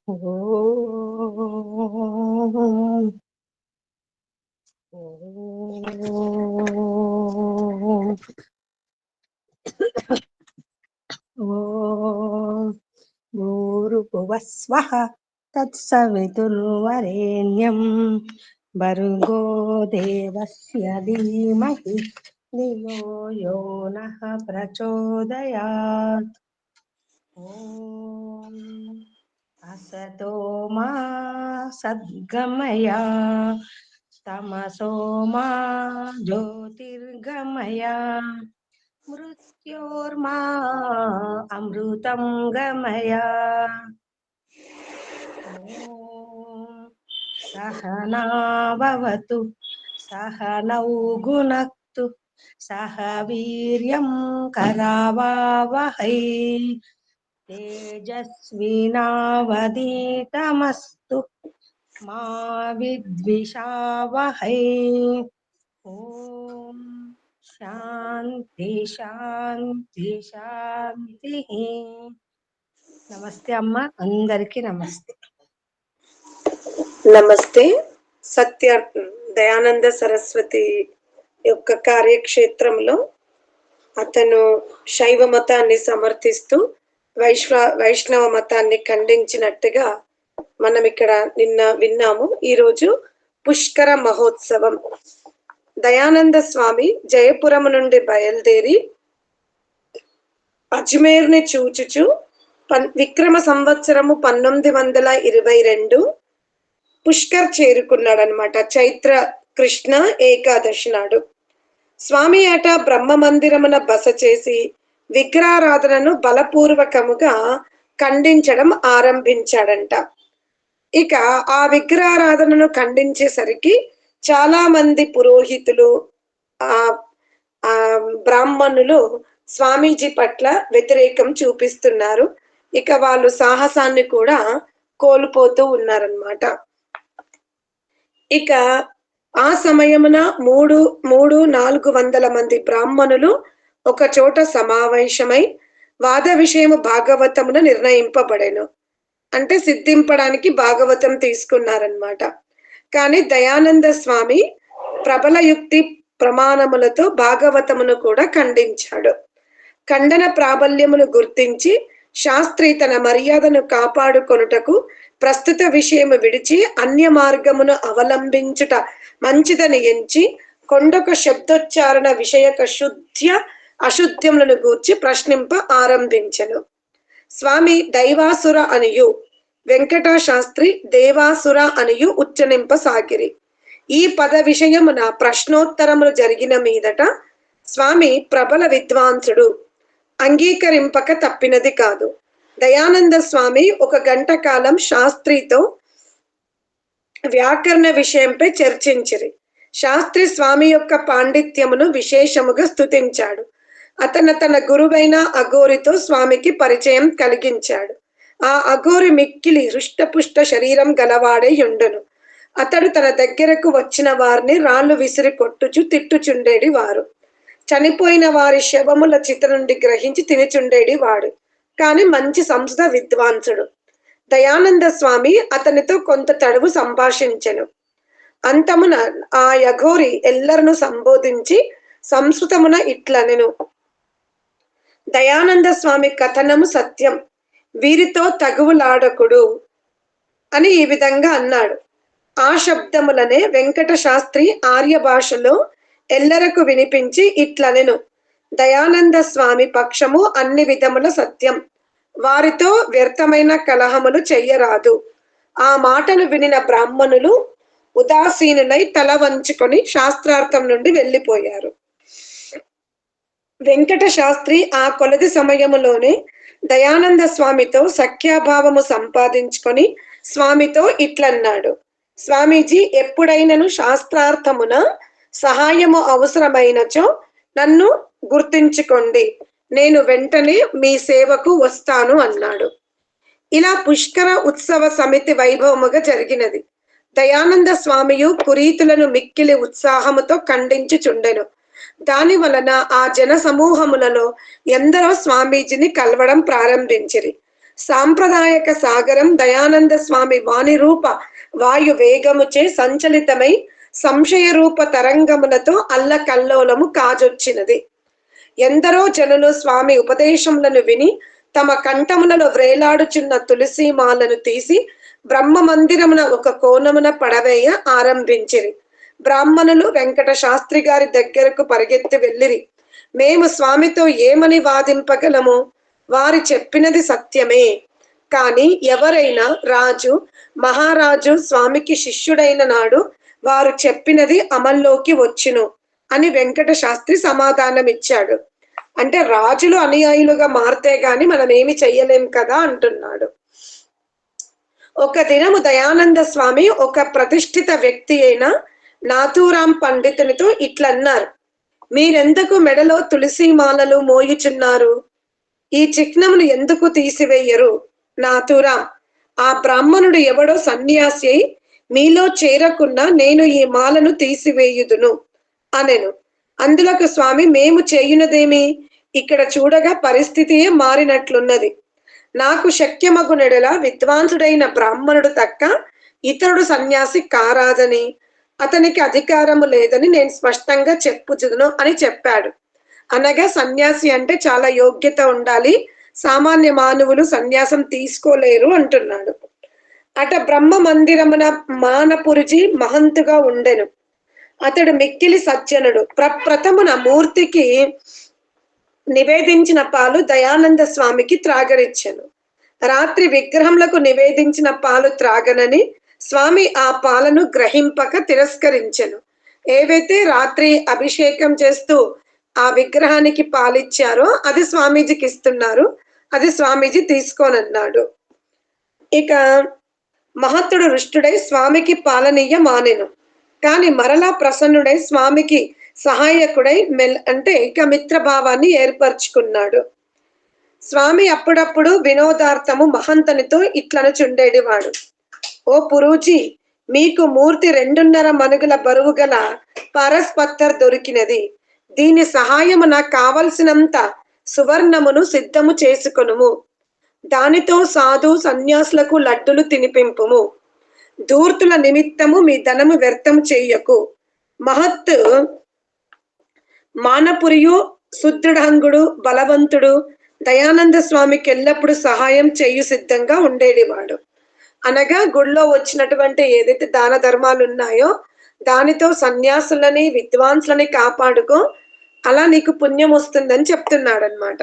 ఓం ఓం ఓం భూర్భువః స్వః తత్సవితుర్వరేణ్యం భర్గో దేవస్య ధీమహి ధియో యో నః ప్రచోదయాత్. ఓం అసతో మా సద్గమయ తమసో మా జ్యోతిర్గమయ మృత్యోర్మా అమృతం గమయ. ఓం సహనా భవతు సహనౌ గుణక్తు సహ వీర్యం కరవావహై తేజస్వినావధీతమస్తు మా విద్విషావహై. ఓం శాంతి శాంతి శాంతి. నమస్తే అమ్మ, అందరికి నమస్తే. నమస్తే. సత్య దయానంద సరస్వతి యొక్క కార్యక్షేత్రంలో అతను శైవ మతాన్ని సమర్థిస్తూ వైష్ణవ మతాన్ని ఖండించినట్టుగా మనం ఇక్కడ నిన్న విన్నాము. ఈరోజు పుష్కర మహోత్సవం. దయానంద స్వామి జయపురం నుండి బయలుదేరి అజ్మేర్ని చూచుచు విక్రమ సంవత్సరము 1922 పుష్కర్ చేరుకున్నాడు అనమాట. చైత్ర కృష్ణ ఏకాదశి నాడు స్వామి ఏట బ్రహ్మ మందిరమున బస చేసి విగ్రహారాధనను బలపూర్వకముగా ఖండించడం ఆరంభించాడంట. ఇక ఆ విగ్రహారాధనను ఖండించేసరికి చాలా మంది పురోహితులు, ఆ బ్రాహ్మణులు స్వామీజీ పట్ల వ్యతిరేకం చూపిస్తున్నారు. ఇక వాళ్ళు సాహసాన్ని కూడా కోల్పోతూ ఉన్నారన్నమాట. ఇక ఆ సమయమున 400 మంది బ్రాహ్మణులు ఒక చోట సమావేశమై వాద విషయము భాగవతమును నిర్ణయింపబడెను. అంటే సిద్ధింపడానికి భాగవతం తీసుకున్నారనమాట. కానీ దయానంద స్వామి ప్రబల యుక్తి ప్రమాణములతో భాగవతమును కూడా ఖండించాడు. ఖండన ప్రాబల్యమును గుర్తించి శాస్త్రి తన మర్యాదను కాపాడుకొనుటకు ప్రస్తుత విషయము విడిచి అన్య మార్గమును అవలంబించుట మంచిదని ఎంచి కొండొక శబ్దోచ్చారణ విషయక శుద్ధ్య అశుద్ధ్యములను గూర్చి ప్రశ్నింప ఆరంభించెను. స్వామి దైవాసుర అనియు వెంకట శాస్త్రి దేవాసుర అనియు ఉచ్చనింపసాగిరి. ఈ పద విషయమున ప్రశ్నోత్తరములు జరిగిన మీదట స్వామి ప్రబల విద్వాంసుడు, అంగీకరింపక తప్పినది కాదు. దయానంద స్వామి 1 గంట కాలం శాస్త్రితో వ్యాకరణ విషయంపై చర్చించిరి. శాస్త్రి స్వామి యొక్క పాండిత్యమును విశేషముగా స్తుతించాడు. అతను తన గురువైన అఘోరితో స్వామికి పరిచయం కలిగించాడు. ఆ అఘోరి మిక్కిలి హృష్టపుష్ట శరీరం గలవాడై ఉండును. అతడు తన దగ్గరకు వచ్చిన వారిని రాళ్లు విసిరి కొట్టుచు తిట్టుచుండేడి వారు. చనిపోయిన వారి శవముల చిత నుండి గ్రహించి తినిచుండేడి వాడు. కాని మంచి సంస్కృత విద్వాంసుడు. దయానంద స్వామి అతనితో కొంత తడువు సంభాషించెను. అంతమున ఆ యఘోరి ఎల్లరను సంబోధించి సంస్కృతమున ఇట్లనెను: దయానంద స్వామి కథనము సత్యం, వీరితో తగువులాడకుడు అని ఈ విధంగా అన్నాడు. ఆ శబ్దములనే వెంకట శాస్త్రి ఆర్య భాషలో ఎల్లరకు వినిపించి ఇట్లనెను: దయానంద స్వామి పక్షము అన్ని విధముల సత్యం, వారితో వ్యర్థమైన కలహములు చెయ్యరాదు. ఆ మాటలు వినిన బ్రాహ్మణులు ఉదాసీనులై తల వంచుకొని శాస్త్రార్థం నుండి వెళ్ళిపోయారు. వెంకట శాస్త్రి ఆ కొలది సమయములోనే దయానంద స్వామితో సఖ్యాభావము సంపాదించుకొని స్వామితో ఇట్లన్నాడు: స్వామీజీ, ఎప్పుడైనను శాస్త్రార్థమున సహాయము అవసరమైనచో నన్ను గుర్తించుకోండి, నేను వెంటనే మీ సేవకు వస్తాను అన్నాడు. ఇలా పుష్కర ఉత్సవ సమితి వైభవముగా జరిగినది. దయానంద స్వామియు పురీతులను మిక్కిలి ఉత్సాహముతో ఖండించుచుండెను. దాని వలన ఆ జన సమూహములలో ఎందరో స్వామీజీని కలవడం ప్రారంభించిరి. సాంప్రదాయక సాగరం దయానంద స్వామి వాణి రూప వాయు వేగముచే సంచలితమై సంశయ రూప తరంగములతో అల్లకల్లోలము కాజొచ్చినది. ఎందరో జనులు స్వామి ఉపదేశములను విని తమ కంఠములలో వ్రేలాడుచున్న తులసీమాలను తీసి బ్రహ్మ మందిరమున ఒక కోణమున పడవేయ ఆరంభించిరి. బ్రాహ్మణులు వెంకట శాస్త్రి గారి దగ్గరకు పరిగెత్తి వెళ్ళిరి. మేము స్వామితో ఏమని వాదింపగలము? వారి చెప్పినది సత్యమే, కాని ఎవరైనా రాజు మహారాజు స్వామికి శిష్యుడైన నాడు వారు చెప్పినది అమల్లోకి వచ్చును అని వెంకట శాస్త్రి సమాధానమిచ్చాడు. అంటే రాజులు అనుయాయులుగా మారితే గాని మనం ఏమి చెయ్యలేం కదా అంటున్నాడు. ఒక దినము దయానంద స్వామి ఒక ప్రతిష్ఠిత వ్యక్తి అయిన నాథూరాం పండితునితో ఇట్లన్నారు: మీరెందుకు మెడలో తులసి మాలలు మోయుచున్నారు? ఈ చిహ్నమును ఎందుకు తీసివేయరు? నాథూరాం, ఆ బ్రాహ్మణుడు ఎవడో సన్యాసి అయి మీలో చేరకున్నా నేను ఈ మాలను తీసివేయుదును అనెను. అందులకు స్వామి, మేము చేయునదేమి? ఇక్కడ చూడగా పరిస్థితియే మారినట్లున్నది. నాకు శక్యమగునెడల విద్వాంసుడైన బ్రాహ్మణుడు తక్క ఇతరుడు సన్యాసి కారాదని, అతనికి అధికారము లేదని నేను స్పష్టంగా చెప్పుచుదును అని చెప్పాడు. అనగా సన్యాసి అంటే చాలా యోగ్యత ఉండాలి, సామాన్య మానవులు సన్యాసం తీసుకోలేరు అంటున్నాడు. అట బ్రహ్మ మందిరమున మానపురుజి మహంతుగా ఉండెను. అతడు మిక్కిలి సజ్జనుడు. ప్రప్రథమున మూర్తికి నివేదించిన పాలు దయానంద స్వామికి త్రాగరిచ్చెను. రాత్రి విగ్రహములకు నివేదించిన పాలు త్రాగనని స్వామి ఆ పాలను గ్రహింపక తిరస్కరించెను. ఏవైతే రాత్రి అభిషేకం చేస్తూ ఆ విగ్రహానికి పాలిచ్చారో అది స్వామీజీకి ఇస్తున్నారు, అది స్వామీజీ తీసుకోనన్నాడు. ఇక మహత్తుడు రుష్టుడై స్వామికి పాలనీయ మానెను. కాని మరలా ప్రసన్నుడై స్వామికి సహాయకుడై అంటే ఇక మిత్రభావాన్ని ఏర్పరచుకున్నాడు. స్వామి అప్పుడప్పుడు వినోదార్థము మహంతనితో ఇట్లనుచుండేటివాడు: ఓ పురూజీ, మీకు మూర్తి 2.5 మనుగుల బరువు గల పరస్పత్తర్ దొరికినది. దీని సహాయము నాకు కావలసినంత సువర్ణమును సిద్ధము చేసుకొనుము. దానితో సాధు సన్యాసులకు లడ్డులు తినిపింపుము. ధూర్తుల నిమిత్తము మీ ధనము వ్యర్థం చెయ్యకు. మహత్ మానపురియు సుదృఢంగుడు బలవంతుడు దయానంద స్వామికి ఎల్లప్పుడు సహాయం చేయు సిద్ధంగా ఉండేటివాడు. అనగా గుళ్ళో వచ్చినటువంటి ఏదైతే దాన ధర్మాలు ఉన్నాయో దానితో సన్యాసులని విద్వాంసులని కాపాడుకో, అలా నీకు పుణ్యం వస్తుందని చెప్తున్నాడు అనమాట.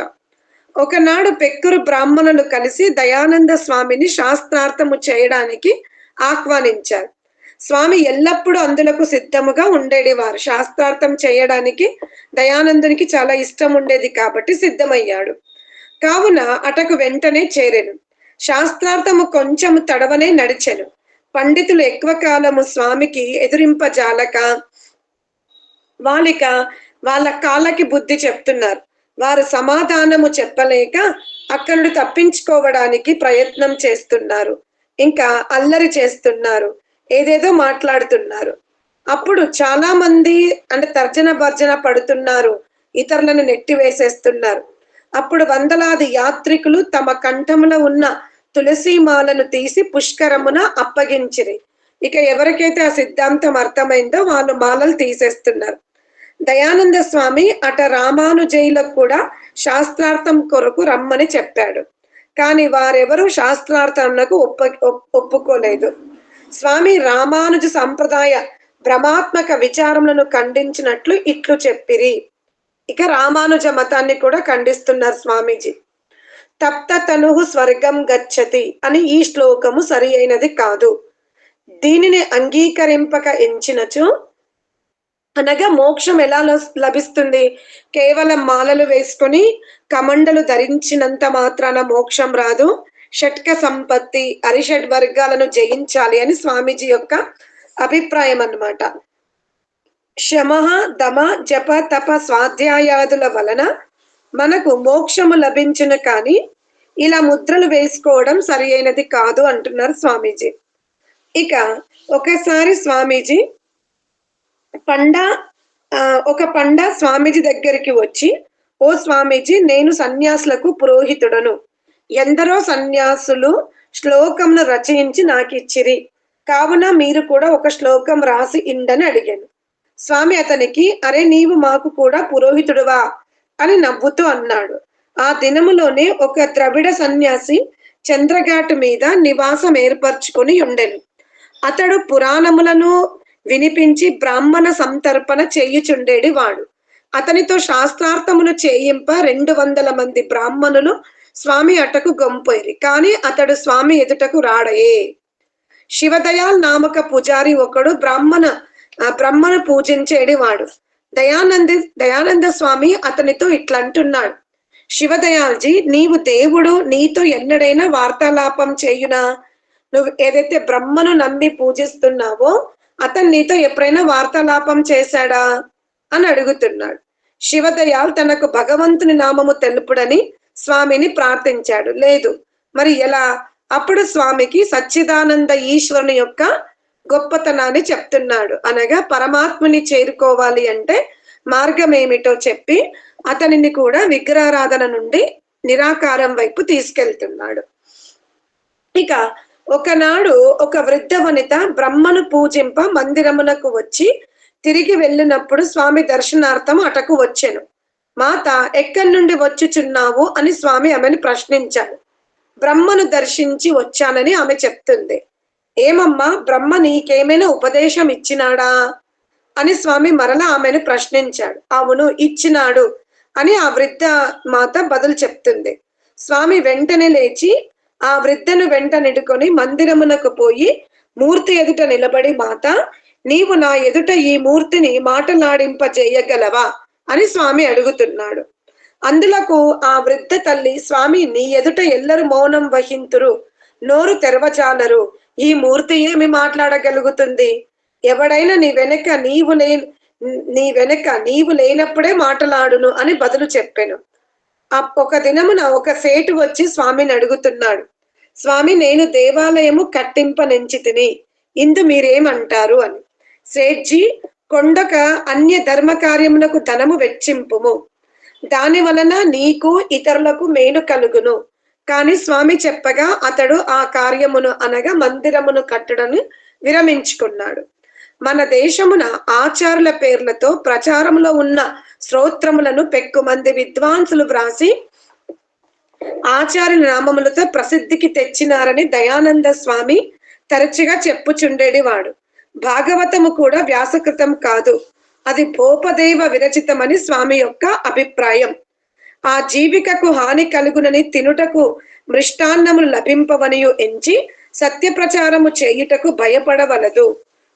ఒకనాడు పెక్కురు బ్రాహ్మణులు కలిసి దయానంద స్వామిని శాస్త్రార్థము చేయడానికి ఆహ్వానించారు. స్వామి ఎల్లప్పుడూ అందులకు సిద్ధముగా ఉండేటివారు. శాస్త్రార్థం చేయడానికి దయానందునికి చాలా ఇష్టం ఉండేది కాబట్టి సిద్ధమయ్యాడు. కావున అటకు వెంటనే చేరెను. శాస్త్రార్థము కొంచెము తడవనే నడిచెను. పండితులు ఎక్కువ కాలము స్వామికి ఎదురింపజాలక వాళ్ళ కాళ్ళకి బుద్ధి చెప్తున్నారు. వారు సమాధానము చెప్పలేక అక్కడి తప్పించుకోవడానికి ప్రయత్నం చేస్తున్నారు, ఇంకా అల్లరి చేస్తున్నారు, ఏదేదో మాట్లాడుతున్నారు. అప్పుడు చాలా మంది అంటే తర్జన భర్జన పడుతున్నారు, ఇతరులను నెట్టివేసేస్తున్నారు. అప్పుడు వందలాది యాత్రికులు తమ కంఠములో ఉన్న తులసి మాలను తీసి పుష్కరమున అప్పగించిరి. ఇక ఎవరికైతే ఆ సిద్ధాంతం అర్థమైందో వాళ్ళు మాలలు తీసేస్తున్నారు. దయానంద స్వామి అట రామానుజయులకు కూడా శాస్త్రార్థం కొరకు రమ్మని చెప్పాడు. కానీ వారెవరూ శాస్త్రార్థంకు ఒప్పుకోలేదు. స్వామి రామానుజ సంప్రదాయ భ్రమాత్మక విచారములను ఖండించినట్లు ఇట్లు చెప్పిరి. ఇక రామానుజ మతాన్ని కూడా ఖండిస్తున్నారు స్వామీజీ. తప్త తనుహు స్వర్గం గచ్చతి అని ఈ శ్లోకము సరి అయినది కాదు. దీనిని అంగీకరింపక ఎంచినచు అనగా మోక్షం ఎలా లభిస్తుంది? కేవలం మాలలు వేసుకొని కమండలు ధరించినంత మాత్రాన మోక్షం రాదు. షట్క సంపత్తి అరిషడ్ వర్గాలను జయించాలి అని స్వామీజీ యొక్క అభిప్రాయం అన్నమాట. శమ దమ జప తప స్వాధ్యాయాదుల వలన మనకు మోక్షము లభించును, కానీ ఇలా ముద్రలు వేసుకోవడం సరి అయినది కాదు అంటున్నారు స్వామీజీ. ఇక ఒకసారి స్వామీజీ ఒక పండ స్వామీజీ దగ్గరికి వచ్చి, ఓ స్వామీజీ, నేను సన్యాసులకు పురోహితుడను. ఎందరో సన్యాసులు శ్లోకమును రచయించి నాకిచ్చిరి, కావున మీరు కూడా ఒక శ్లోకం రాసి ఇండని అడిగాను. స్వామి అతనికి, అరే నీవు మాకు కూడా పురోహితుడువా అని నవ్వుతూ అన్నాడు. ఆ దినములోనే ఒక ద్రవిడ సన్యాసి చంద్రఘాటు మీద నివాసం ఏర్పరచుకొని ఉండెను. అతడు పురాణములను వినిపించి బ్రాహ్మణ సంతర్పణ చేయుచుండేడి వాడు. అతనితో శాస్త్రార్థమును చేయింప 200 మంది బ్రాహ్మణులు స్వామి అటకు గొంపోయిరి. కాని అతడు స్వామి ఎదుటకు రాడయే. శివదయాల్ నామక పూజారి ఒకడు బ్రహ్మను పూజించేడి వాడు. దయానంద స్వామి అతనితో ఇట్లంటున్నాడు, శివదయాల్జీ, నీవు దేవుడు నీతో ఎన్నడైనా వార్తాలాపం చేయునా? నువ్వు ఏదైతే బ్రహ్మను నమ్మి పూజిస్తున్నావో అతను నీతో ఎప్పుడైనా వార్తాలాపం చేశాడా అని అడుగుతున్నాడు. శివదయాల్ తనకు భగవంతుని నామము తెలుపుడని స్వామిని ప్రార్థించాడు. లేదు, మరి ఎలా? అప్పుడు స్వామికి సచ్చిదానంద ఈశ్వరుని యొక్క గొప్పతనాన్ని చెప్తున్నాడు. అనగా పరమాత్మని చేరుకోవాలి అంటే మార్గం ఏమిటో చెప్పి అతనిని కూడా విగ్రహారాధన నుండి నిరాకారం వైపు తీసుకెళ్తున్నాడు. ఇక ఒకనాడు ఒక వృద్ధ వనిత బ్రహ్మను పూజింప మందిరమునకు వచ్చి తిరిగి వెళ్ళినప్పుడు స్వామి దర్శనార్థం అటకు వచ్చెను. మాత, ఎక్కడి నుండి వచ్చుచున్నావు అని స్వామి ఆమెను ప్రశ్నించాడు. బ్రహ్మను దర్శించి వచ్చానని ఆమె చెప్తుంది. ఏమమ్మా, బ్రహ్మ నీకేమైనా ఉపదేశం ఇచ్చినాడా అని స్వామి మరలా ఆమెను ప్రశ్నించాడు. అవును, ఇచ్చినాడు అని ఆ వృద్ధ మాత బదులు చెప్తుంది. స్వామి వెంటనే లేచి ఆ వృద్ధను వెంట నిడుకొని మందిరమునకు పోయి మూర్తి ఎదుట నిలబడి, మాత, నీవు నా ఎదుట ఈ మూర్తిని మాటలాడింపజేయగలవా అని స్వామి అడుగుతున్నాడు. అందులకు ఆ వృద్ధ తల్లి, స్వామి, నీ ఎదుట ఎల్లరు మౌనం వహింతురు, నోరు తెరవజాలరు, ఈ మూర్తి ఏమి మాట్లాడగలుగుతుంది? ఎవడైనా నీ వెనక నీవు లేనప్పుడే మాట్లాడును అని బదులు చెప్పాను. ఒక దినమున ఒక సేటు వచ్చి స్వామిని అడుగుతున్నాడు, స్వామి, నేను దేవాలయము కట్టింపనెంచి తిని, ఇందు మీరేమంటారు అని. సేట్జీ, కొండక అన్య ధర్మ కార్యములకు ధనము వెచ్చింపుము, దాని వలన నీకు ఇతరులకు మేలు కలుగును. కాని స్వామి చెప్పగా అతడు ఆ కార్యమును అనగా మందిరమును కట్టడను విరమించుకున్నాడు. మన దేశమున ఆచారుల పేర్లతో ప్రచారంలో ఉన్న స్తోత్రములను పెక్కుమంది విద్వాంసులు వ్రాసి ఆచార్యుల నామములతో ప్రసిద్ధికి తెచ్చినారని దయానంద స్వామి తరచుగా చెప్పుచుండేడి వాడు. భాగవతము కూడా వ్యాసకృతం కాదు, అది భోపదేవ విరచితమని స్వామి యొక్క అభిప్రాయం. ఆ జీవికకు హాని కలుగునని తినుటకు మృష్టాన్నములు లభింపవనియు ఎంచి సత్య ప్రచారము చేయుటకు భయపడవలదు.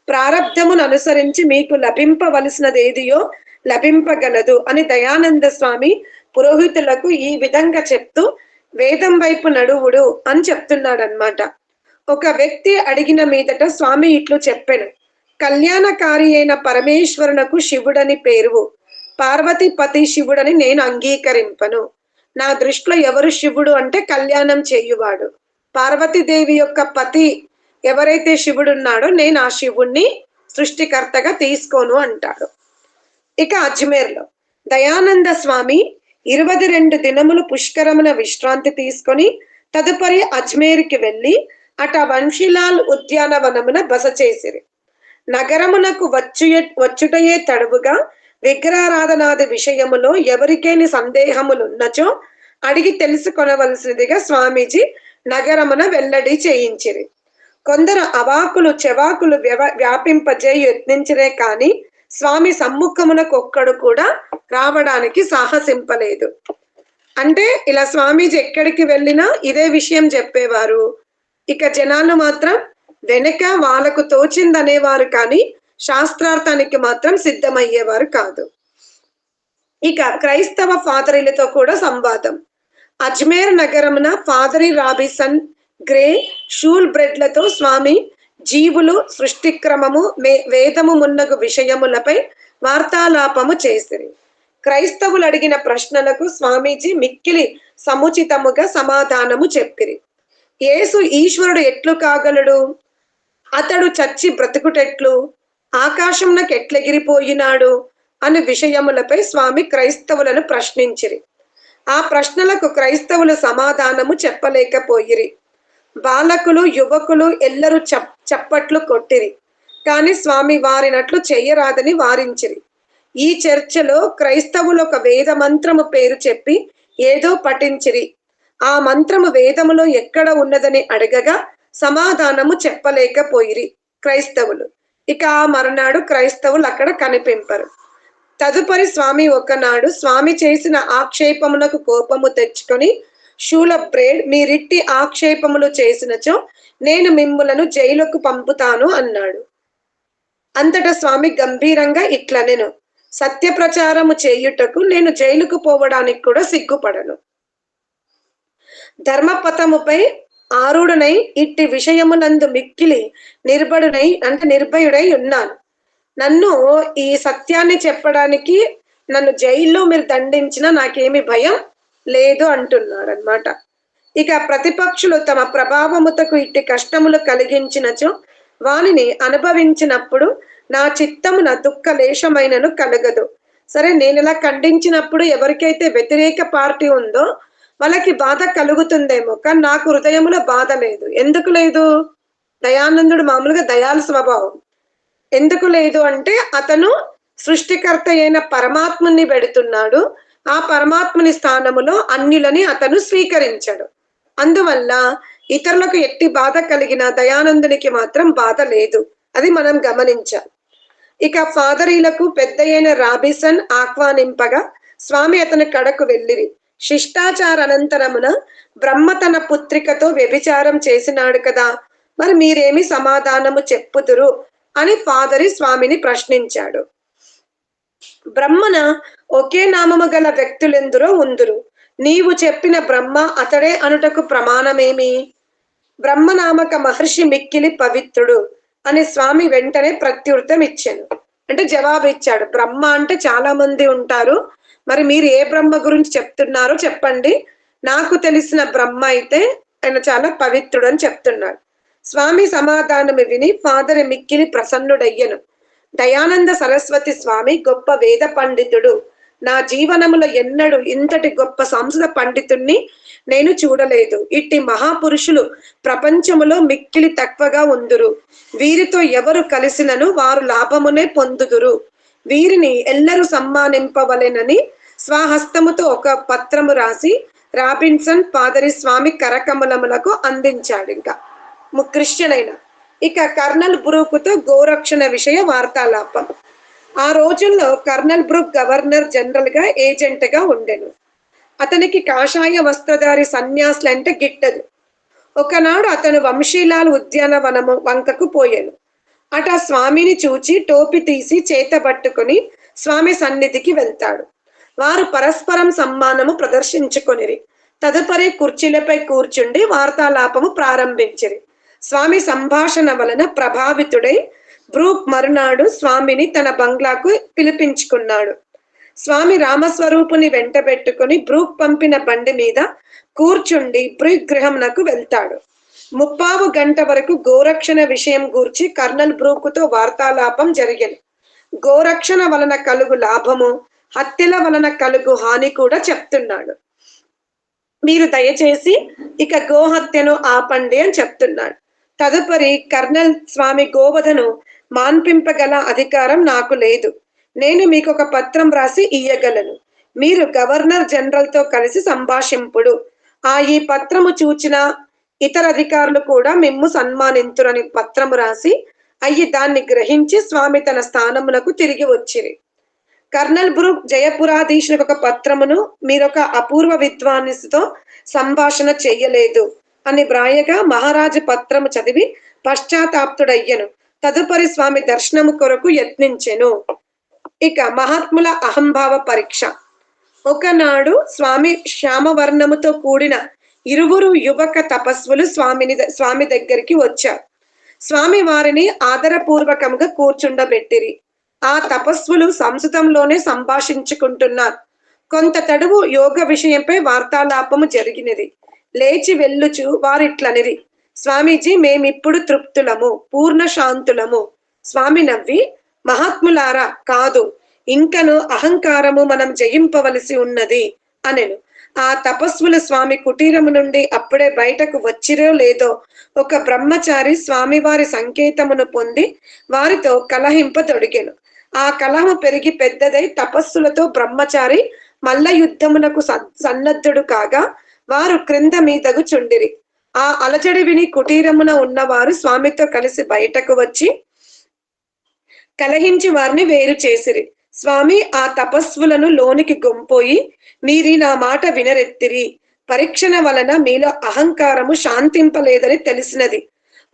ప్రారబ్ధమును అనుసరించి మీకు లభింపవలసినదేదియో లభింపగలదు అని దయానంద స్వామి పురోహితులకు ఈ విధంగా చెప్తూ వేదం వైపు నడువుడు అని చెప్తున్నాడు అన్నమాట. ఒక వ్యక్తి అడిగిన మీదట స్వామి ఇట్లు చెప్పెను, కళ్యాణకారి అయిన పరమేశ్వరునకు శివుడని పేరు, పార్వతీపతి శివుడని నేను అంగీకరింపను. నా దృష్టిలో ఎవరు శివుడు అంటే కళ్యాణం చేయువాడు. పార్వతీదేవి యొక్క పతి ఎవరైతే శివుడున్నాడో నేను ఆ శివుణ్ణి సృష్టికర్తగా తీసుకోను అంటాడు. ఇక అజ్మేర్లో దయానంద స్వామి 22 దినములు పుష్కరమున విశ్రాంతి తీసుకొని తదుపరి అజ్మేర్కి వెళ్ళి అట వంశీలాల్ ఉద్యానవనమున బస చేసిరి. నగరమునకు వచ్చుటయే తడువుగా విగ్రహారాధనాది విషయములో ఎవరికేని సందేహములున్నచో అడిగి తెలుసుకొనవలసినదిగా స్వామీజీ నగరమున వెల్లడి చేయించిరి. కొందరు అవాకులు చెవాకులు వ్యాపింపజే యత్నించిరే కాని స్వామి సమ్ముఖమునకు ఒక్కడు కూడా రావడానికి సాహసింపలేదు. అంటే ఇలా స్వామీజీ ఎక్కడికి వెళ్ళినా ఇదే విషయం చెప్పేవారు. ఇక జనాలు మాత్రం వెనక వాళ్ళకు తోచిందనేవారు కానీ శాస్త్రార్థానికి మాత్రం సిద్ధమయ్యేవారు కాదు. ఇక క్రైస్తవ ఫాదరీలతో కూడా సంవాదం. అజ్మేర్ నగరమున ఫాదరీ రాబిసన్ గ్రే షూల్ బ్రెడ్లతో స్వామి జీవులు, సృష్టిక్రమము, వేదము మున్నగు విషయములపై వార్తాలాపము చేసిరి. క్రైస్తవులు అడిగిన ప్రశ్నలకు స్వామీజీ మిక్కిలి సముచితముగా సమాధానము చెప్పిరి. యేసు ఈశ్వరుడు ఎట్లు కాగలడు? అతడు చచ్చి బ్రతుకుటెట్లు? ఆకాశంనకు ఎట్లెగిరిపోయినాడు? అనే విషయములపై స్వామి క్రైస్తవులను ప్రశ్నించిరి. ఆ ప్రశ్నలకు క్రైస్తవులు సమాధానము చెప్పలేకపోయిరి. బాలకులు యువకులు ఎల్లరూ చప్పట్లు కొట్టిరి. కాని స్వామి వారినట్లు చెయ్యరాదని వారించిరి. ఈ చర్చలో క్రైస్తవులు ఒక వేద మంత్రము పేరు చెప్పి ఏదో పఠించిరి. ఆ మంత్రము వేదములో ఎక్కడ ఉన్నదని అడగగా సమాధానము చెప్పలేకపోయిరి క్రైస్తవులు. ఇక ఆ మరునాడు క్రైస్తవులు అక్కడ కనిపింపరు. తదుపరి స్వామి ఒకనాడు స్వామి చేసిన ఆక్షేపములకు కోపము తెచ్చుకొని, షూలబ్రేడ్, మీరిట్టి ఆక్షేపములు చేసినచో నేను మిమ్ములను జైలుకు పంపుతాను అన్నాడు. అంతటా స్వామి గంభీరంగా ఇట్లనెను, సత్య ప్రచారము చేయుటకు నేను జైలుకు పోవడానికి కూడా సిగ్గుపడను. ధర్మపథముపై ఆరుడనై ఇట్టి విషయమునందు మిక్కిలి నిర్భయుడై ఉన్నాను. నన్ను ఈ సత్యాన్ని చెప్పడానికి నన్ను జైల్లో మీరు దండించినా నాకేమి భయం లేదు అంటున్నాడు అన్నమాట. ఇక ప్రతిపక్షులు తమ ప్రభావముతకు ఇట్టి కష్టములు కలిగించినచో వానిని అనుభవించినప్పుడు నా చిత్తమున దుఃఖ లేశమైనను కలగదు. సరే, నేను ఇలా ఖండించినప్పుడు ఎవరికైతే వ్యతిరేక పార్టీ ఉందో వాళ్ళకి బాధ కలుగుతుందేమో, కానీ నాకు హృదయంలో బాధ లేదు. ఎందుకు లేదు? దయానందుడు మామూలుగా దయాల స్వభావం. ఎందుకు లేదు అంటే అతను సృష్టికర్త అయిన పరమాత్ముని పెడుతున్నాడు. ఆ పరమాత్ముని స్థానములో అన్యులని అతను స్వీకరించాడు. అందువల్ల ఇతరులకు ఎట్టి బాధ కలిగిన దయానందునికి మాత్రం బాధ లేదు. అది మనం గమనించాలి. ఇక ఫాదరీలకు పెద్ద అయిన రాబిసన్ ఆహ్వానింపగా స్వామి అతని కడకు వెళ్ళిరి. శిష్టాచార అనంతరమున బ్రహ్మ తన పుత్రికతో వ్యభిచారం చేసినాడు కదా, మరి మీరేమి సమాధానము చెప్పుదురు అని ఫాదరి స్వామిని ప్రశ్నించాడు. బ్రహ్మన ఒకే నామము గల వ్యక్తులెందరో ఉందురు. నీవు చెప్పిన బ్రహ్మ అతడే అనుటకు ప్రమాణమేమి? బ్రహ్మనామక మహర్షి మిక్కిలి పవిత్రుడు అని స్వామి వెంటనే ప్రత్యుత్తరం ఇచ్చాను. అంటే జవాబు ఇచ్చాడు. బ్రహ్మ అంటే చాలా మంది ఉంటారు, మరి మీరు ఏ బ్రహ్మ గురించి చెప్తున్నారో చెప్పండి. నాకు తెలిసిన బ్రహ్మ అయితే ఆయన చాలా పవిత్రుడు అని చెప్తున్నాడు. స్వామి సమాధానము విని ఫాదర్ మిక్కిలి ప్రసన్నుడయ్యను. దయానంద సరస్వతి స్వామి గొప్ప వేద పండితుడు. నా జీవనములో ఎన్నడూ ఇంతటి గొప్ప సంస్కృత పండితుణ్ణి నేను చూడలేదు. ఇట్టి మహాపురుషులు ప్రపంచములో మిక్కిలి తక్కువగా ఉందురు. వీరితో ఎవరు కలిసినను వారు లాభమునే పొందుదురు. వీరిని ఎల్లరూ సమ్మానింపవలెనని స్వహస్తముతో ఒక పత్రము రాసి రాబిన్సన్ పాదరి స్వామి కరకమలములకు అందించాడు. ఇంకా క్రిస్టియన్ అయిన ఇక కర్నల్ బ్రూకుతో గోరక్షణ విషయ వార్తాలాపం. ఆ రోజుల్లో కర్నల్ బ్రూక్ గవర్నర్ జనరల్ గా ఏజెంట్ గా ఉండెను. అతనికి కాషాయ వస్త్రధారి సన్యాసులంటే గిట్టదు. ఒకనాడు అతను వంశీలాల్ ఉద్యానవనము వంకకు పోయాను. అట స్వామిని చూచి టోపి తీసి చేత పట్టుకుని స్వామి సన్నిధికి వెళ్తాడు. వారు పరస్పరం సమ్మానము ప్రదర్శించుకొనిరి. తదుపరి కుర్చీలపై కూర్చుండి వార్తాలాపము ప్రారంభించిరి. స్వామి సంభాషణ వలన ప్రభావితుడై బ్రూక్ మరునాడు స్వామిని తన బంగ్లాకు పిలిపించుకున్నాడు. స్వామి రామస్వరూపుని వెంటబెట్టుకుని బ్రూక్ పంపిన బండి మీద కూర్చుండి బ్రూక్ గృహంనకు వెళ్తాడు. 3 గంట వరకు గోరక్షణ విషయం గూర్చి కర్నల్ బ్రూకుతో వార్తాలాపం జరిగింది. గోరక్షణ వలన కలుగు లాభము, హత్యల వలన కలుగు హాని కూడా చెప్తున్నాడు. మీరు దయచేసి ఇక గోహత్యను ఆపండి అని చెప్తున్నాడు. తదుపరి కర్నల్ స్వామి గోవధను మాన్పింపగల అధికారం నాకు లేదు. నేను మీకు ఒక పత్రం రాసి ఇయ్యగలను. మీరు గవర్నర్ జనరల్ తో కలిసి సంభాషింపుడు. ఈ పత్రము చూచిన ఇతర అధికారులు కూడా మిమ్ము సన్మానింతురని పత్రము రాసి అయ్యి దాన్ని గ్రహించి స్వామి తన స్థానమునకు తిరిగి వచ్చిరి. కర్నల్ బ్రూక్ జయపురాధీశునికి ఒక పత్రమును మీరొక అపూర్వ విద్వాంసుతో సంభాషణ చెయ్యలేదు అని వ్రాయగా మహారాజు పత్రము చదివి పశ్చాత్తాప్తుడయ్యను. తదుపరి స్వామి దర్శనము కొరకు యత్నించెను. ఇక మహాత్ముల అహంభావ పరీక్ష. ఒకనాడు స్వామి శ్యామవర్ణముతో కూడిన 2 యువక తపస్సులు స్వామి దగ్గరికి వచ్చారు. స్వామి వారిని ఆదరపూర్వకంగా కూర్చుండబెట్టిరి. ఆ తపస్సులు సంస్కృతంలోనే సంభాషించుకుంటున్నారు. కొంత తడువు యోగ విషయంపై వార్తాలాపము జరిగినది. లేచి వెళ్ళుచు వారిట్లనిరి, స్వామీజీ, మేమిప్పుడు తృప్తులము, పూర్ణ శాంతులము. స్వామి నవ్వి, మహాత్ములారా, కాదు, ఇంకను అహంకారము మనం జయింపవలసి ఉన్నది అనెను. ఆ తపస్సుల స్వామి కుటీరము నుండి అప్పుడే బయటకు వచ్చిరో లేదో ఒక బ్రహ్మచారి స్వామివారి సంకేతమును పొంది వారితో కలహింపతొడిగెను. ఆ కలహము పెరిగి పెద్దదై తపస్సులతో బ్రహ్మచారి మల్ల యుద్ధమునకు సన్నద్ధుడు కాగా వారు క్రింద మీదగు చుండిరి. ఆ అలజడి విని కుటీరమున ఉన్నవారు స్వామితో కలిసి బయటకు వచ్చి కలహించి వారిని వేరు చేసిరి. స్వామి ఆ తపస్సులను లోనికి గొంపోయి, మీరి నా మాట వినరెత్తిరి. పరీక్షణ వలన మీలో అహంకారము శాంతింపలేదని తెలిసినది.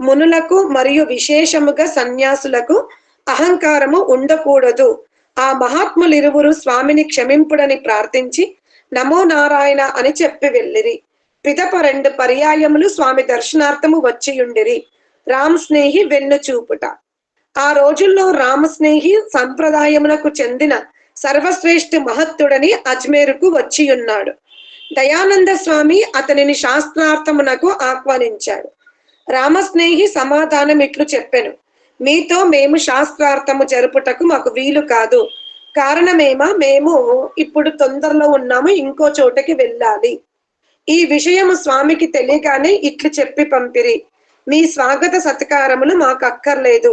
మునులకు మరియు విశేషముగా సన్యాసులకు అహంకారము ఉండకూడదు. ఆ మహాత్ములిరువురు స్వామిని క్షమింపుడని ప్రార్థించి నమో నారాయణ అని చెప్పి వెళ్ళిరి. పిదప 2 పర్యాయములు స్వామి దర్శనార్థము వచ్చియుండిరి. రామ్ స్నేహి వెన్ను చూపుట. ఆ రోజుల్లో రామస్నేహి సంప్రదాయమునకు చెందిన సర్వశ్రేష్ఠ మహత్తుడని అజ్మేరుకు వచ్చియున్నాడు. దయానంద స్వామి అతనిని శాస్త్రార్థమునకు ఆహ్వానించాడు. రామస్నేహి సమాధానం ఇట్లు చెప్పెను: మీతో మేము శాస్త్రార్థము జరుపుటకు మాకు వీలు కాదు. కారణమేమా, మేము ఇప్పుడు తొందరలో ఉన్నాము, ఇంకో చోటకి వెళ్ళాలి. ఈ విషయము స్వామికి తెలియగానే ఇట్లు చెప్పి పంపిరి: మీ స్వాగత సత్కారములు మాకు అక్కర్లేదు.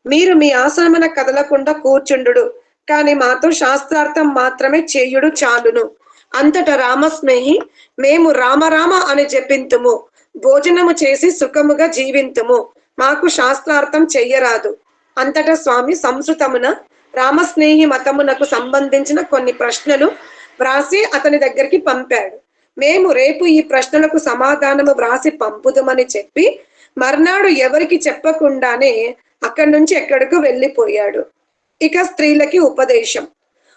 మీరు మీ ఆసనమున కదలకుండా కూర్చుండు, కాని మాతో శాస్త్రార్థం మాత్రమే చేయుడు చాలును. అంతట రామస్నేహి, మేము రామరామ అని జపింతుము, భోజనము చేసి సుఖముగా జీవింతుము, మాకు శాస్త్రార్థం చెయ్యరాదు. అంతట స్వామి సంస్కృతమున రామస్నేహి మతమునకు సంబంధించిన కొన్ని ప్రశ్నలు వ్రాసి అతని దగ్గరికి పంపాడు. మేము రేపు ఈ ప్రశ్నలకు సమాధానము వ్రాసి పంపుదమని చెప్పి మర్నాడు ఎవరికి చెప్పకుండానే అక్కడి నుంచి ఎక్కడికి వెళ్ళిపోయాడు. ఇక స్త్రీలకి ఉపదేశం.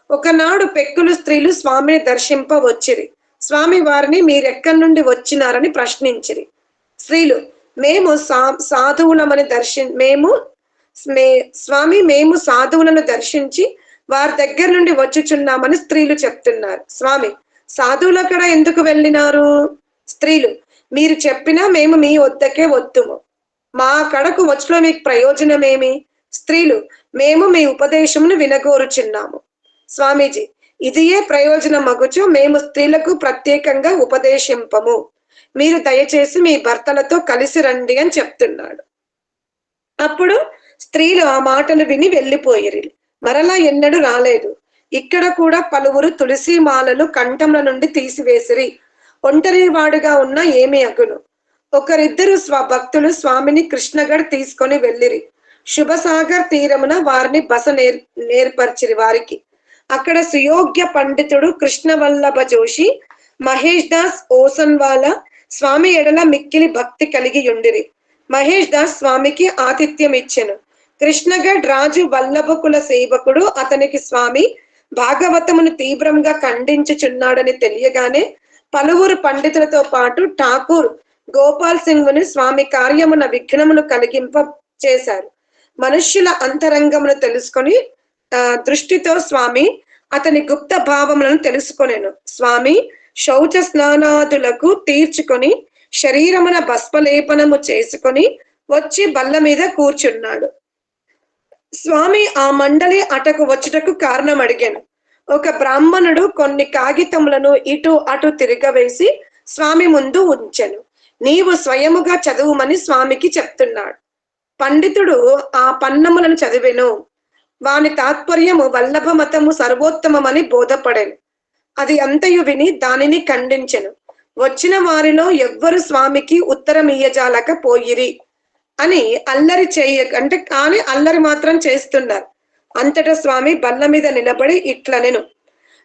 ఒకనాడు పెక్కులు స్త్రీలు స్వామిని దర్శింప వచ్చిరి. స్వామి వారిని మీరెక్కడి నుండి వచ్చినారని ప్రశ్నించిరి. స్త్రీలు, మేము సాధువులమని మేము సాధువులను దర్శించి వారి దగ్గర నుండి వచ్చుచున్నామని స్త్రీలు చెప్తున్నారు. స్వామి, సాధువుల కడ ఎందుకు వెళ్ళినారు? స్త్రీలు, మీరు చెప్పినా మేము మీ వద్దకే వద్దుము. మా కడకు వచ్చలో మీకు ప్రయోజనమేమి? స్త్రీలు, మేము మీ ఉపదేశమును వినగోరుచున్నాము. స్వామీజీ, ఇదియే ప్రయోజనం మగుచు మేము స్త్రీలకు ప్రత్యేకంగా ఉపదేశింపము. మీరు దయచేసి మీ భర్తలతో కలిసి రండి అని చెప్తున్నాడు. అప్పుడు స్త్రీలు ఆ మాటలు విని వెళ్ళిపోయిరి. మరలా ఎన్నడూ రాలేదు. ఇక్కడ కూడా పలువురు తులసి మాలలు కంఠముల నుండి తీసివేసిరి. ఒంటరివాడుగా ఉన్న ఏమి అగును? ఒకరిద్దరు భక్తులు స్వామిని కృష్ణగఢ్ తీసుకొని వెళ్ళిరి. శుభసాగర్ తీరమున వారిని బస నేర్పరిచిరి. వారికి అక్కడ సుయోగ్య పండితుడు కృష్ణవల్లభ జోషి, మహేష్ దాస్ ఓసన్వాలా స్వామి ఎడల మిక్కిలి భక్తి కలిగి ఉండిరి. మహేష్ దాస్ స్వామికి ఆతిథ్యం ఇచ్చెను. కృష్ణగఢ్ రాజు వల్లభకుల సేవకుడు అతనికి స్వామి భాగవతమును తీవ్రంగా ఖండించుచున్నాడని తెలియగానే పలువురు పండితులతో పాటు ఠాకూర్ గోపాల్ సింగ్ను స్వామి కార్యమున విఘ్నమును కలిగింప చేశారు. మనుష్యుల అంతరంగమును తెలుసుకొని దృష్టితో స్వామి అతని గుప్త భావములను తెలుసుకొనెను. స్వామి శౌచ స్నానాదులకు తీర్చుకొని శరీరమున భస్మలేపనము చేసుకొని వచ్చి బల్ల మీద కూర్చున్నాడు. స్వామి ఆ మండలి అటకు వచ్చుటకు కారణం అడిగాను. ఒక బ్రాహ్మణుడు కొన్ని కాగితములను ఇటు అటు తిరగవేసి స్వామి ముందు ఉంచెను. నీవు స్వయముగా చదువుమని స్వామికి చెప్తున్నాడు. పండితుడు ఆ పన్నములను చదివెను. వాని తాత్పర్యము వల్లభ మతము సర్వోత్తమమని బోధపడెను. అది అంతయు విని దానిని ఖండించెను. వచ్చిన వారిలో ఎవ్వరు స్వామికి ఉత్తరం ఇయ్యజాలక పోయిరి అని అల్లరి అంటే కానీ అల్లరి మాత్రం చేస్తున్నారు. అంతటా స్వామి బల్ల మీద నిలబడి ఇట్లనెను: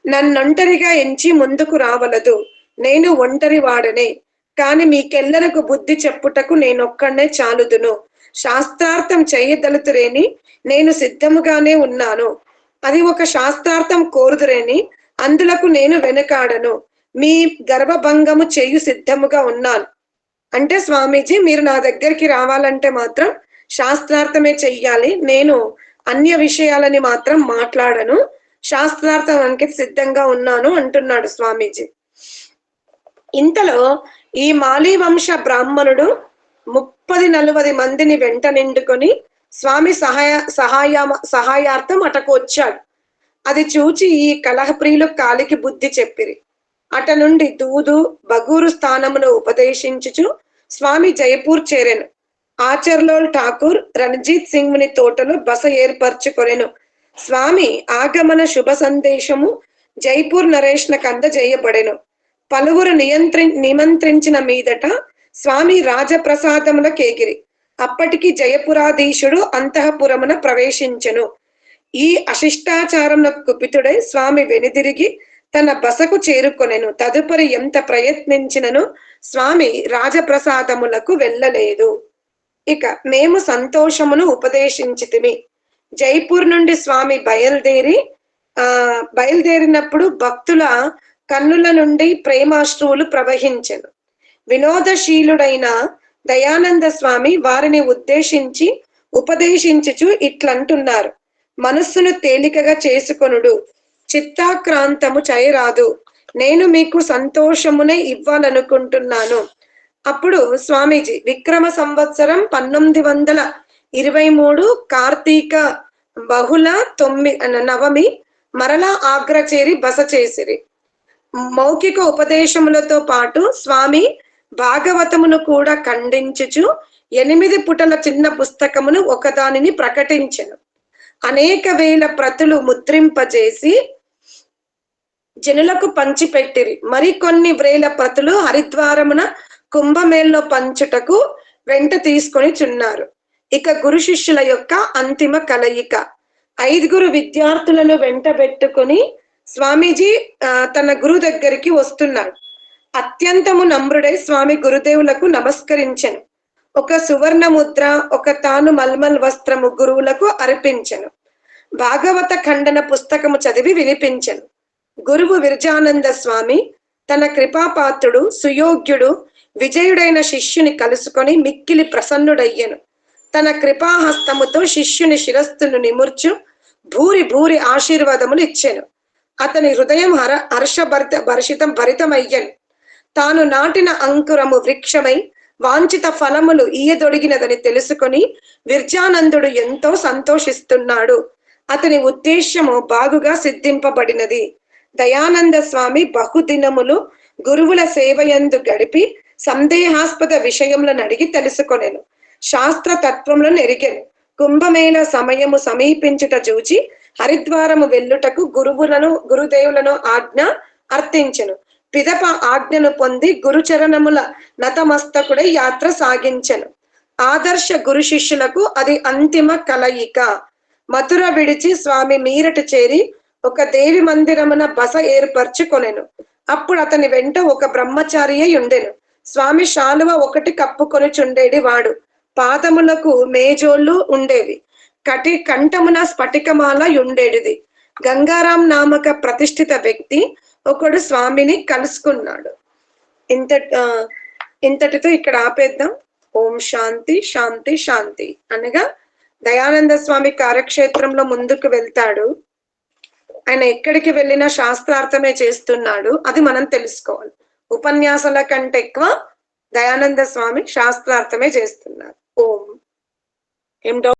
నన్నొంటరిగా ఎంచి ముందుకు రావలదు. నేను ఒంటరి వాడనే, కాని మీకెల్లరకు బుద్ధి చెప్పుటకు నేనొక్కడనే చాలుదును. శాస్త్రార్థం చెయ్యదలుతురేని నేను సిద్ధముగానే ఉన్నాను. అది ఒక శాస్త్రార్థం కోరుదురేని అందులకు నేను వెనుకాడను. మీ గర్భభంగము చేయు సిద్ధముగా ఉన్నాను. అంటే స్వామీజీ, మీరు నా దగ్గరికి రావాలంటే మాత్రం శాస్త్రార్థమే చెయ్యాలి. నేను అన్య విషయాలని మాత్రం మాట్లాడను. శాస్త్రార్థానికి సిద్ధంగా ఉన్నాను అంటున్నాడు స్వామీజీ. ఇంతలో ఈ మాలీ వంశ బ్రాహ్మణుడు 30-40 మందిని వెంట నిండుకొని స్వామి సహాయార్థం అటకు వచ్చాడు. అది చూచి ఈ కలహప్రియులు కాలికి బుద్ధి చెప్పిరి. అట నుండి దూదు బగూరు స్థానమును ఉపదేశించుచు స్వామి జైపూర్ చేరెను. ఆచర్లోల్ ఠాకూర్ రణజిత్ సింగ్ ముని తోటలో బస ఏర్పరచుకొనెను. స్వామి ఆగమన శుభ సందేశము జైపూర్ నరేష్న అందజేయబడెను. పలువురు నిమంత్రించిన మీదట స్వామి రాజప్రసాదముల కేగిరి. అప్పటికి జయపురాధీశుడు అంతఃపురమున ప్రవేశించెను. ఈ అశిష్టాచారమునకు కుపితుడై స్వామి వెనుదిరిగి తన బసకు చేరుకొనెను. తదుపరి ఎంత ప్రయత్నించినను స్వామి రాజప్రసాదములకు వెళ్ళలేదు. ఇక మేము సంతోషమును ఉపదేశించితిమి. జైపూర్ నుండి స్వామి బయలుదేరినప్పుడు భక్తుల కన్నుల నుండి ప్రేమాశ్రువులు ప్రవహించెను. వినోదశీలుడైన దయానంద స్వామి వారిని ఉద్దేశించి ఉపదేశించుచు ఇట్లంటున్నారు: మనస్సును తేలికగా చేసుకొనుడు, చిత్తాక్రాంతము చేయరాదు. నేను మీకు సంతోషమునే ఇవ్వాలనుకుంటున్నాను. అప్పుడు స్వామీజీ విక్రమ సంవత్సరం 1923 కార్తీక బహుళ నవమి మరలా ఆగ్ర చేరి బస చేసిరి. మౌఖిక ఉపదేశములతో పాటు స్వామి భాగవతమును కూడా ఖండించుచు 8 పుటల చిన్న పుస్తకమును ఒకదానిని ప్రకటించెను. అనేక వేల ప్రతులు ముద్రింపజేసి జనులకు పంచిపెట్టిరి. మరికొన్ని వేల ప్రతులు హరిద్వారమున కుంభమేల్లో పంచుటకు వెంట తీసుకొని చున్నారు. ఇక గురు శిష్యుల యొక్క అంతిమ కలయిక. 5 విద్యార్థులను వెంట పెట్టుకుని స్వామీజీ తన గురు దగ్గరికి వస్తున్నాడు. అత్యంతము నమ్రుడై స్వామి గురుదేవులకు నమస్కరించెను. ఒక సువర్ణ ముద్ర, ఒక తాను మల్మల్ వస్త్రము గురువులకు అర్పించెను. భాగవత ఖండన పుస్తకము చదివి వినిపించెను. గురువు విరజానంద స్వామి తన కృపాపాత్రుడు సుయోగ్యుడు విజయుడైన శిష్యుని కలుసుకొని మిక్కిలి ప్రసన్నుడయ్యను. తన కృపాహస్తముతో శిష్యుని శిరస్సును నిముర్చు భూరి భూరి ఆశీర్వాదములు ఇచ్చెను. అతని హృదయం భరితమయ్యను. తాను నాటిన అంకురము వృక్షమై వాంఛిత ఫలములు ఈయదొడిగినదని తెలుసుకొని విర్జానందుడు ఎంతో సంతోషిస్తున్నాడు. అతని ఉద్దేశ్యము బాగుగా సిద్ధింపబడినది. దయానంద స్వామి బహుదినములు గురువుల సేవయందు గడిపి సందేహాస్పద విషయములను అడిగి తెలుసుకొనెను. శాస్త్ర తత్వములను ఎరిగెను. కుంభమేళ సమయము సమీపించుట చూచి హరిద్వారము వెళ్ళుటకు గురుదేవులను ఆజ్ఞ అర్థించెను. పిదప ఆజ్ఞను పొంది గురుచరణముల నతమస్తకుడై యాత్ర సాగించెను. ఆదర్శ గురు శిష్యులకు అది అంతిమ కలయిక. మథుర విడిచి స్వామి మీరట చేరి ఒక దేవి మందిరమున బస ఏర్పరచుకొనెను. అప్పుడు అతని వెంట ఒక బ్రహ్మచారియే ఉండెను. స్వామి శాలువ ఒకటి కప్పుకొని చుండేడి వాడు. పాదములకు మేజోళ్ళు ఉండేవి. కంఠమున స్ఫటికమాల ఉండేడిది. గంగారాం నామక ప్రతిష్ఠిత వ్యక్తి ఒకడు స్వామిని కలుసుకున్నాడు. ఇంతటితో ఇక్కడ ఆపేద్దాం. ఓం శాంతి శాంతి శాంతి. అనగా దయానంద స్వామి కార్యక్షేత్రంలో ముందుకు వెళ్తాడు. ఆయన ఎక్కడికి వెళ్ళినా శాస్త్రార్థమే చేస్తున్నాడు. అది మనం తెలుసుకోవాలి. ఉపన్యాసాల కంటే ఎక్కువ దయానంద స్వామి శాస్త్రార్థమే చేస్తున్నారు. ఓం. ఏం